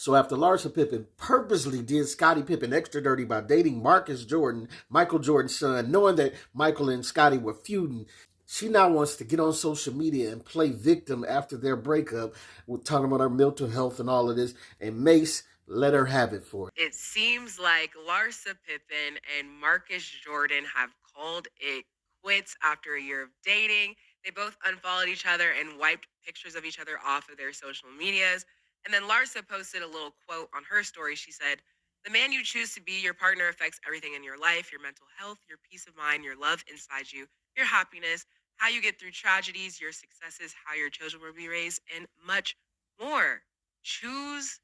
So after Larsa Pippen purposely did Scottie Pippen extra dirty by dating Marcus Jordan, Michael Jordan's son, knowing that Michael and Scottie were feuding, she now wants to get on social media and play victim after their breakup. We're talking about her mental health and all of this. And Mase let her have it for it. It seems like Larsa Pippen and Marcus Jordan have called it quits after a year of dating. They both unfollowed each other and wiped pictures of each other off of their social medias. And then Larsa posted a little quote on her story. She said, "The man you choose to be your partner affects everything in your life, your mental health, your peace of mind, your love inside you, your happiness, how you get through tragedies, your successes, how your children will be raised, and much more. Choose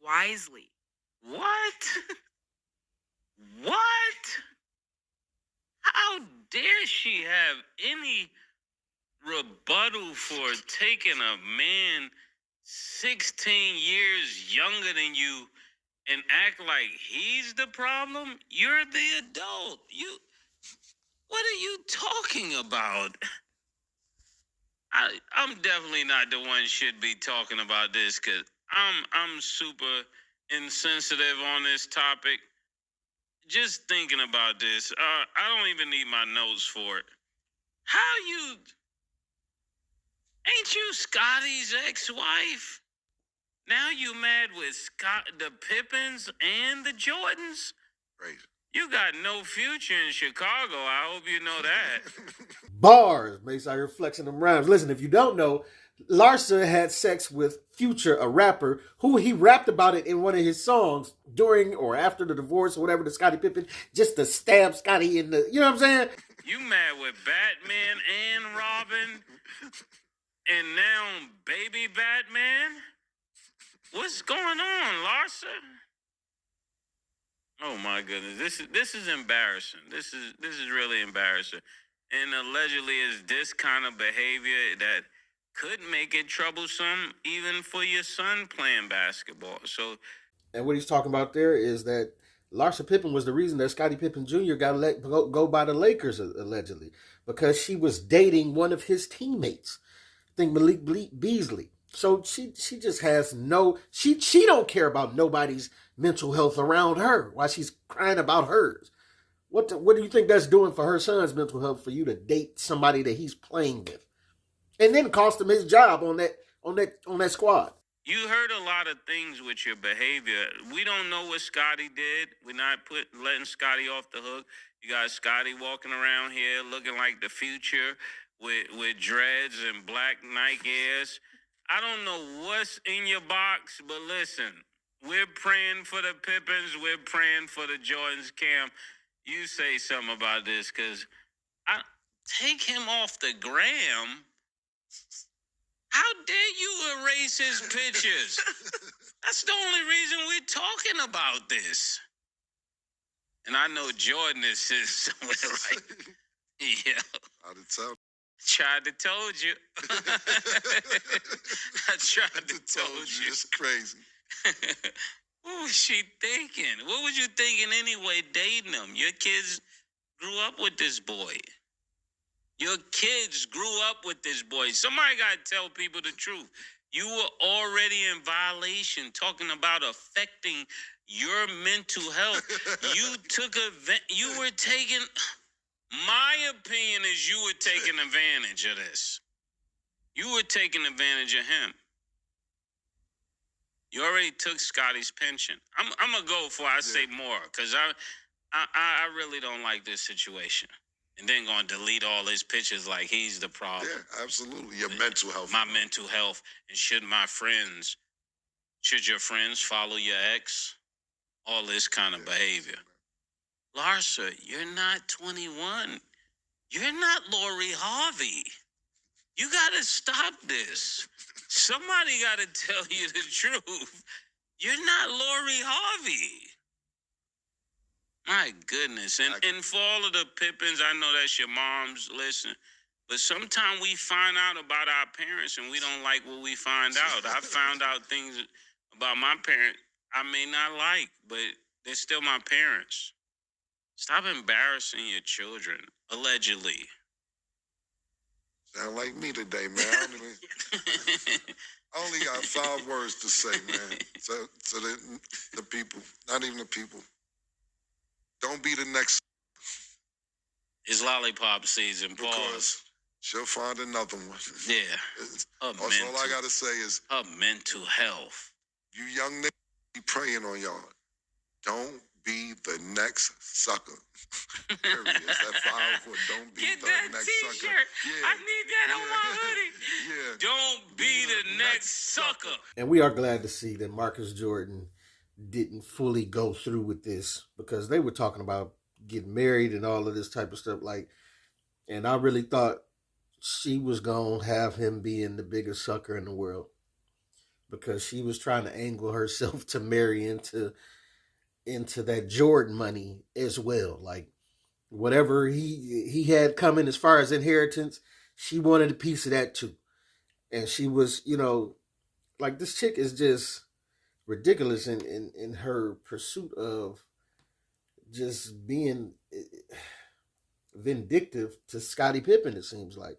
wisely." What? What? How dare she have any rebuttal for taking a man 16 years younger than you and act like he's the problem? You're the adult. What are you talking about? I'm definitely not the one should be talking about this because I'm super insensitive on this topic. Just thinking about this, I don't even need my notes for it. Ain't you Scottie's ex-wife? Now you mad with the Pippens and the Jordans? Crazy. You got no future in Chicago. I hope you know that. Bars, Mase out here flexing them rhymes. Listen, if you don't know, Larsa had sex with Future, a rapper, who he rapped about it in one of his songs during or after the divorce or whatever to Scottie Pippen, just to stab Scottie in the, you know what I'm saying? You mad with Batman and Robin, and now baby Batman? What's going on, Larsa? Oh my goodness, this is embarrassing. This is really embarrassing, and allegedly is this kind of behavior that could make it troublesome even for your son playing basketball. So, and what he's talking about there is that Larsa Pippen was the reason that Scottie Pippen Jr. got let go by the Lakers allegedly because she was dating one of his teammates, I think Malik Beasley. So she just has she don't care about nobody's mental health around her while she's crying about hers. What do you think that's doing for her son's mental health for you to date somebody that he's playing with, and then cost him his job on that squad? You heard a lot of things with your behavior. We don't know what Scottie did. We're not letting Scottie off the hook. You got Scottie walking around here looking like the Future with dreads and black Nike Airs. I don't know what's in your box, but listen, we're praying for the Pippens. We're praying for the Jordans. Cam, you say something about this because I take him off the gram. How dare you erase his pictures? That's the only reason we're talking about this. And I know Jordan is somewhere like, yeah. I'd tell. Tried to told you. I tried to told you. It's crazy. What was she thinking? What was you thinking anyway dating him? Your kids grew up with this boy. Your kids grew up with this boy. Somebody got to tell people the truth. You were already in violation talking about affecting your mental health. You were taking... My opinion is you were taking advantage of this. You were taking advantage of him. You already took Scottie's pension. I'm going to go before I say more because I really don't like this situation. And then going to delete all his pictures like he's the problem. Yeah, absolutely. Your mental health. My mental health. And should your friends follow your ex? All this kind of behavior. Larsa, you're not 21. You're not Lori Harvey. You got to stop this. Somebody got to tell you the truth. You're not Lori Harvey. My goodness. And for all of the Pippens, I know that's your mom's listen. But sometimes we find out about our parents and we don't like what we find out. I found out things about my parents I may not like, but they're still my parents. Stop embarrassing your children, allegedly. Sound like me today, man. I only got 5 words to say, man. So the people, not even the people. Don't be the next. It's lollipop season. Because Pause. she'll find another one. Yeah. That's all I gotta say is her mental health. You young niggas be praying on y'all. Don't be the next sucker. Period. It's that 5 word. Don't be Get the that next t-shirt. sucker. Yeah. I need that on my hoodie. Yeah. Don't be the next sucker. And we are glad to see that Marcus Jordan didn't fully go through with this, because they were talking about getting married and all of this type of stuff. Like, and I really thought she was gonna have him being the biggest sucker in the world, because she was trying to angle herself to marry into that Jordan money as well. Like, whatever he had coming as far as inheritance, she wanted a piece of that too. And she was, like, this chick is just ridiculous in her pursuit of just being vindictive to Scottie Pippen, it seems like.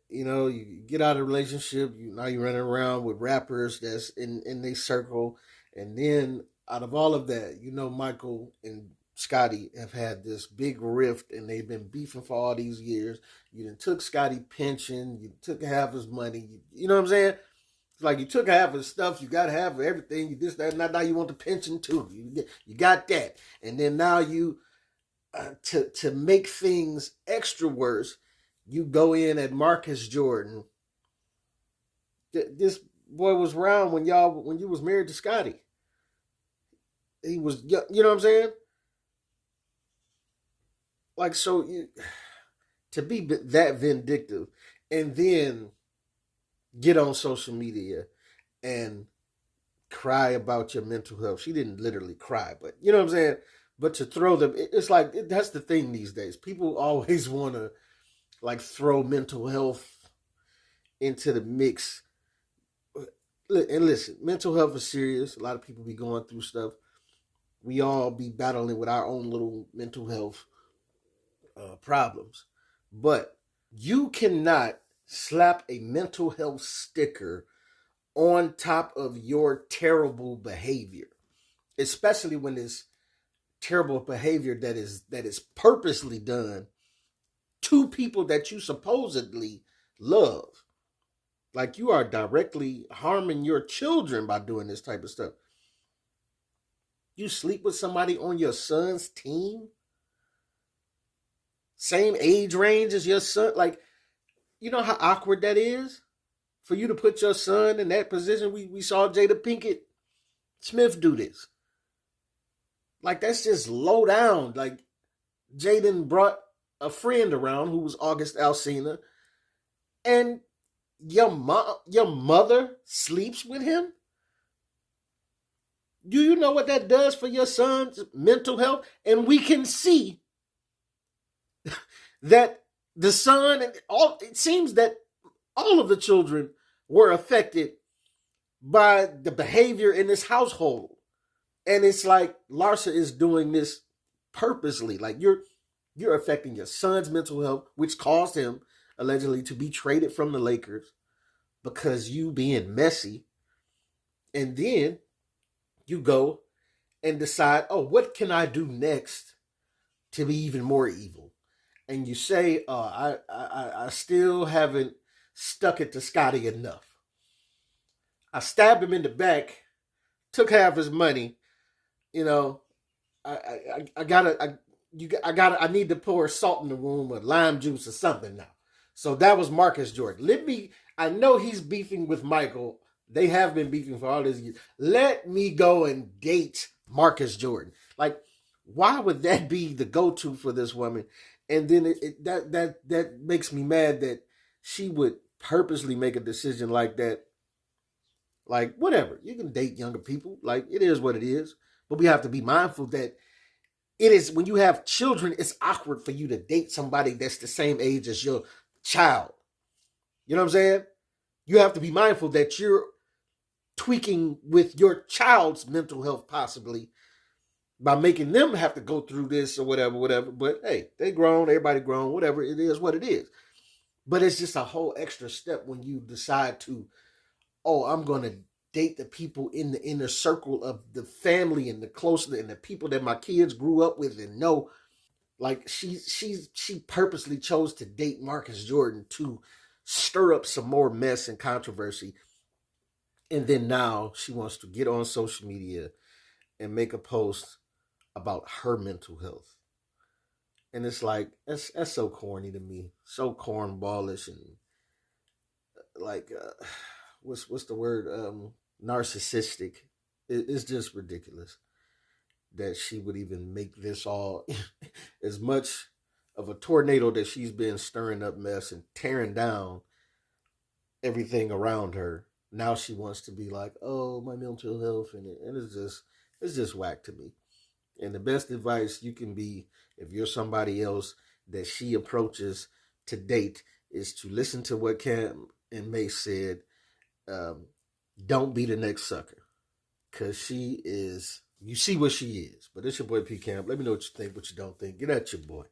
You get out of a relationship, now you're running around with rappers that's in their circle, and then out of all of that, Michael and Scottie have had this big rift, and they've been beefing for all these years. You done took Scottie pension, you took half his money, you know what I'm saying? It's like you took half his stuff, you got half of everything, you this, that, and now you want the pension too. You got that. And then now you, to make things extra worse, you go in at Marcus Jordan. This boy was around when you was married to Scottie. He was, you know what I'm saying? Like, so to be that vindictive and then get on social media and cry about your mental health. She didn't literally cry, but you know what I'm saying? But to throw them, it's like, that's the thing these days. People always want to, like, throw mental health into the mix. And listen, mental health is serious. A lot of people be going through stuff. We all be battling with our own little mental health problems. But you cannot slap a mental health sticker on top of your terrible behavior, especially when it's terrible behavior that is purposely done to people that you supposedly love. Like, you are directly harming your children by doing this type of stuff. You sleep with somebody on your son's team, same age range as your son. Like, you know how awkward that is for you to put your son in that position. We saw Jada Pinkett Smith do this. Like, that's just low down. Like, Jaden brought a friend around who was August Alsina, and your mother sleeps with him? Do you know what that does for your son's mental health? And we can see that the son, and it seems that all of the children were affected by the behavior in this household. And it's like Larsa is doing this purposely. Like, you're affecting your son's mental health, which caused him allegedly to be traded from the Lakers because you being messy. And then you go and decide, oh, what can I do next to be even more evil? And you say, I still haven't stuck it to Scottie enough. I stabbed him in the back, took half his money. I need to pour salt in the wound or lime juice or something now. So that was Marcus Jordan. I know he's beefing with Michael. They have been beefing for all these years. Let me go and date Marcus Jordan. Like, why would that be the go-to for this woman? And then that makes me mad that she would purposely make a decision like that. Like, whatever. You can date younger people. Like, it is what it is. But we have to be mindful that it is, when you have children, it's awkward for you to date somebody that's the same age as your child. You know what I'm saying? You have to be mindful that you're tweaking with your child's mental health, possibly, by making them have to go through this or whatever. But hey, they grown, everybody grown, whatever. It is what it is. But it's just a whole extra step when you decide to, oh, I'm gonna date the people in the inner circle of the family and the close and the people that my kids grew up with and know. Like she purposely chose to date Marcus Jordan to stir up some more mess and controversy. And then now she wants to get on social media and make a post about her mental health. And it's like that's so corny to me, so cornballish, and like what's the word, narcissistic. It's just ridiculous that she would even make this all as much of a tornado that she's been stirring up mess and tearing down everything around her. Now she wants to be like, oh, my mental health, and it's just whack to me. And the best advice you can be, if you're somebody else that she approaches to date, is to listen to what Cam and Mase said. Um, don't be the next sucker, because she is. You see what she is. But it's your boy P Camp. Let me know what you think, what you don't think. Get at your boy.